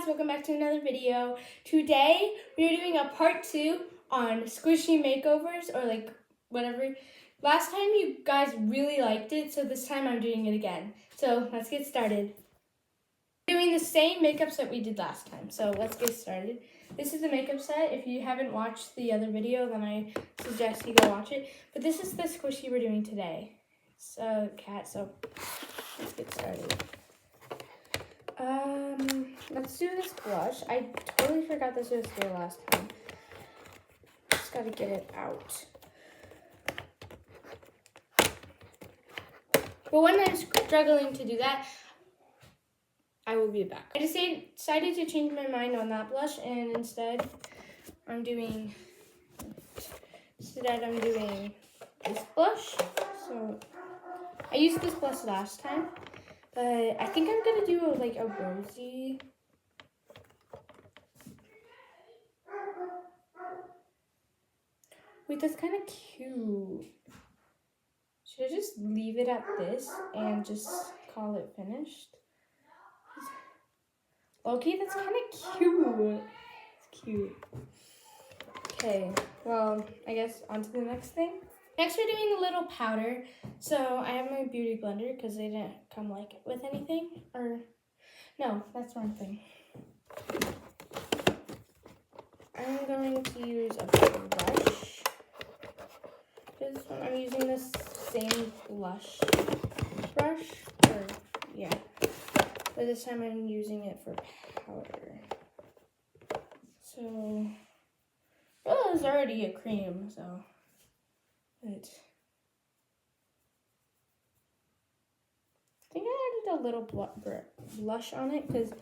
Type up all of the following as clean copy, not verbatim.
welcome back to another video. Today we're doing a part 2 on squishy makeovers, or like whatever. Last time you guys really liked it, so this time I'm doing it again. So let's get started. We're doing the same makeup set we did last time, so let's get started. This is the makeup set. If you haven't watched the other video, then I suggest you go watch it. But this is the squishy we're doing today. It's a cat, so let's get started. Let's do this blush. I totally forgot this was here last time. Just gotta get it out. But when I'm struggling to do that, I will be back. I decided to change my mind on that blush, and instead I'm doing this blush. So I used this blush last time, but I think I'm gonna do a rosy. Wait, that's kind of cute. Should I just leave it at this and just call it finished? Okay, that's kind of cute. It's cute. Okay, well, I guess on to the next thing. Next, we're doing a little powder. So I have my beauty blender because they didn't come with anything. Or, no, that's one thing. I'm going to use a brush. This one, I'm using this same blush brush. But this time I'm using it for powder. So, well, it's already a cream, so. But I think I added a little blush on it because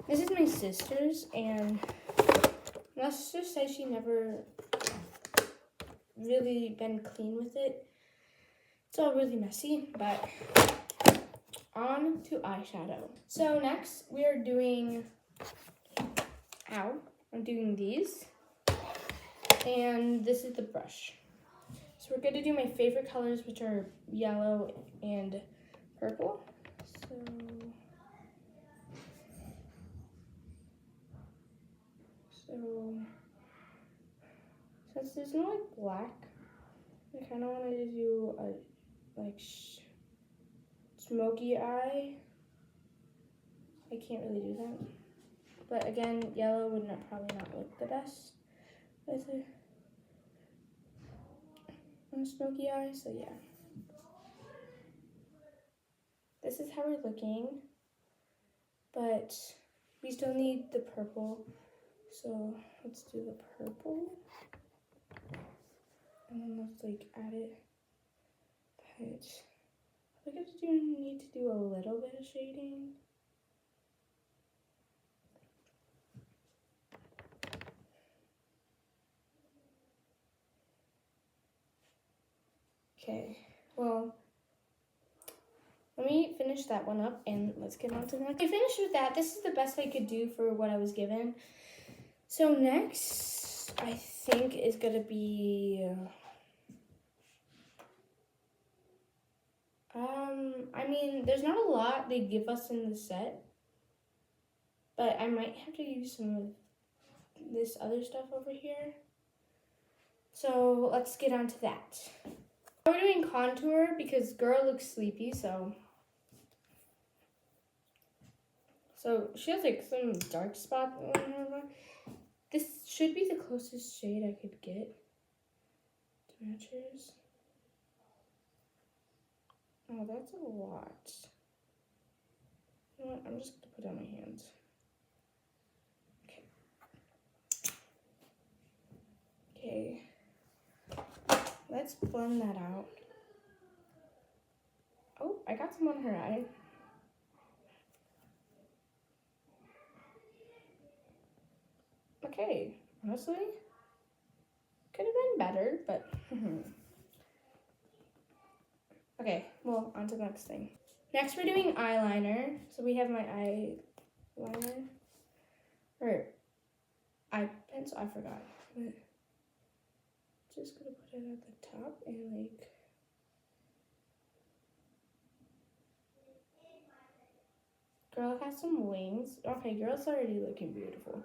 this is my sister's, and my sister says she never really been clean with it. It's all really messy, but on to eyeshadow. So next we are doing, I'm doing these, and this is the brush. So we're gonna do my favorite colors, which are yellow and purple. So since there's no black, I kind of wanted to do a smoky eye. I can't really do that, but again, yellow would probably not look the best with a smoky eye. So yeah, this is how we're looking, but we still need the purple. So let's do the purple, and then let's add it. But I just need to do a little bit of shading. Okay, well, let me finish that one up and let's get on to the next. I finished with that. This is the best I could do for what I was given. So next, I think is gonna be, I mean, there's not a lot they give us in the set, but I might have to use some of this other stuff over here. So let's get on to that. We're doing contour because girl looks sleepy, so she has some dark spot on her. This should be the closest shade I could get to match hers. Oh, that's a lot. You know what? I'm just gonna put it on my hands. Okay. Let's blend that out. Oh, I got some on her eye. Okay, honestly, could have been better, but okay, well, on to the next thing. Next, we're doing eyeliner. So we have my eyeliner, or eye pencil, I forgot. But just gonna put it at the top and Girl has some wings. Okay, girl's already looking beautiful.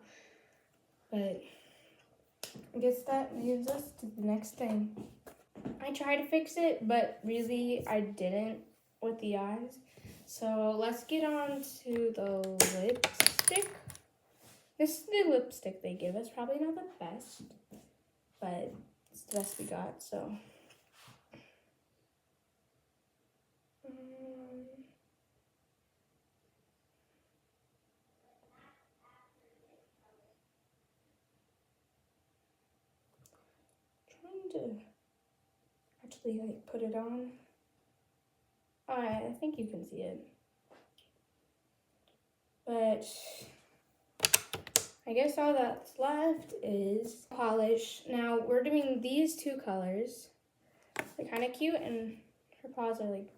But I guess that leads us to the next thing. I tried to fix it, but really I didn't with the eyes. So let's get on to the lipstick. This is the lipstick they give us. Probably not the best, but it's the best we got, so. Trying to actually like put it on. Alright, I think you can see it. But I guess all that's left is polish. Now we're doing these two colors. They're kind of cute and her paws are like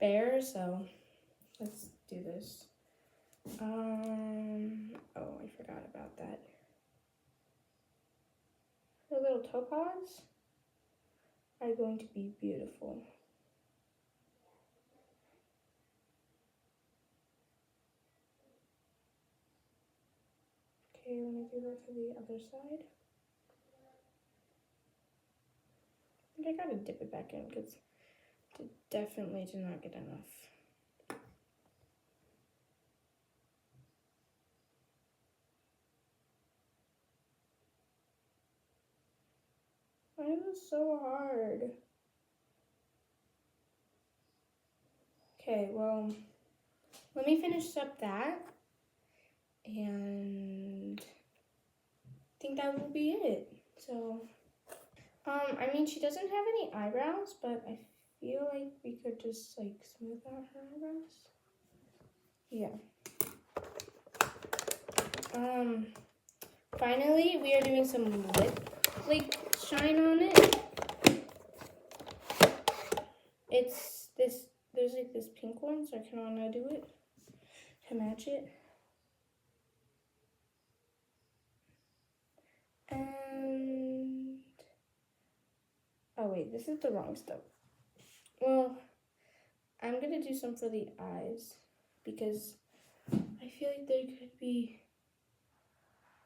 bare, so let's do this. Oh, I forgot about that. Her little toe paws are going to be beautiful. Okay, let me do that to the other side. I think I gotta dip it back in because it definitely did not get enough. Why is it so hard? Okay, well, let me finish up that, and I think that will be it. So, I mean, she doesn't have any eyebrows, but I feel like we could just like smooth out her eyebrows. Yeah. Finally, we are doing some lip like shine on it. It's this, there's like this pink one, so I kind of want to do it to match it. And, oh wait, this is the wrong stuff. Well, I'm gonna do some for the eyes because I feel like there could be,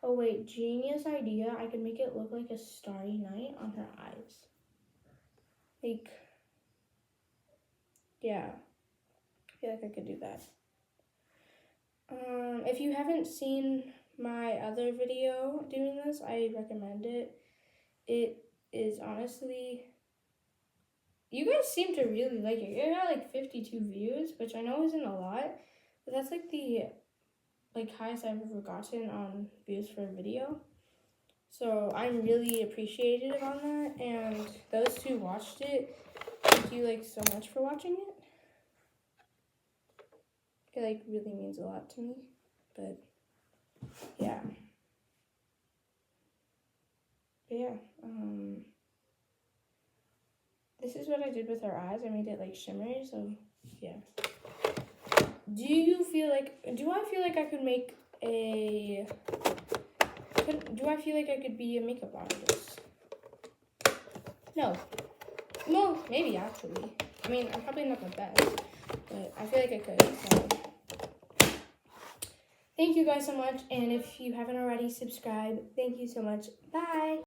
oh wait, genius idea. I could make it look like a starry night on her eyes. Like, yeah, I feel like I could do that. If you haven't seen my other video doing this, I recommend it. It is honestly, you guys seem to really like it. It got like 52 views, which I know isn't a lot, but that's like the highest I've ever gotten on views for a video. So I'm really appreciative on that, and those who watched it, thank you like so much for watching it. It like really means a lot to me, but yeah. But yeah, this is what I did with her eyes. I made it like shimmery, so yeah. Do I feel like I could make a, do I feel like I could be a makeup artist? No. Well, maybe actually. I mean, I'm probably not the best, but I feel like I could, so. Thank you guys so much, and if you haven't already, subscribe. Thank you so much. Bye!